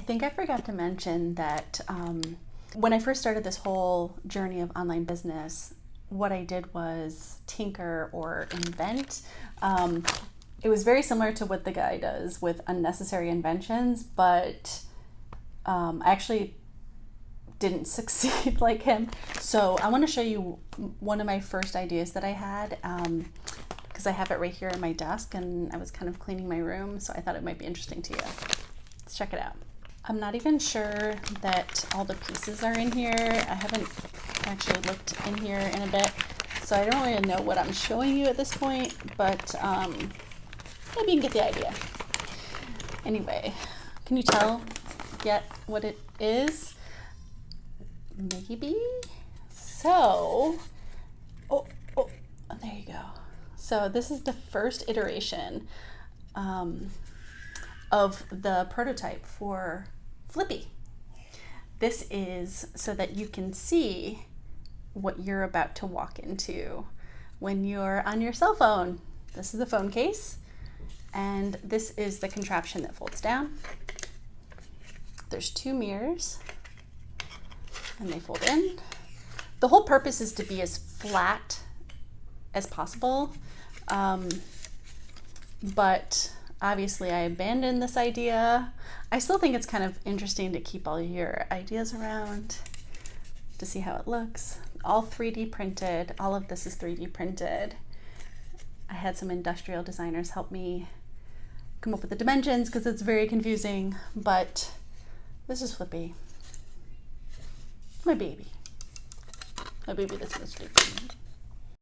think I forgot to mention that when I first started this whole journey of online business, what I did was tinker or invent. It was very similar to what the guy does with unnecessary inventions, but I actually didn't succeed like him. So I want to show you one of my first ideas that I had, because I have it right here on my desk and I was kind of cleaning my room, so I thought it might be interesting to you. Let's check it out. I'm not even sure that all the pieces are in here. I haven't actually looked in here in a bit, so I don't really know what I'm showing you at this point, but maybe you can get the idea. Anyway, can you tell yet what it is? Maybe. So, oh, there you go. So this is the first iteration of the prototype for Flippy. This is so that you can see what you're about to walk into when you're on your cell phone. This is the phone case, and this is the contraption that folds down. There's two mirrors, and they fold in. The whole purpose is to be as flat as possible, but obviously I abandoned this idea. I still think it's kind of interesting to keep all your ideas around to see how it looks. All 3D printed. All of this is 3D printed. I had some industrial designers help me come up with the dimensions because it's very confusing, but this is Flippy. My baby. My baby that's gonna sleep.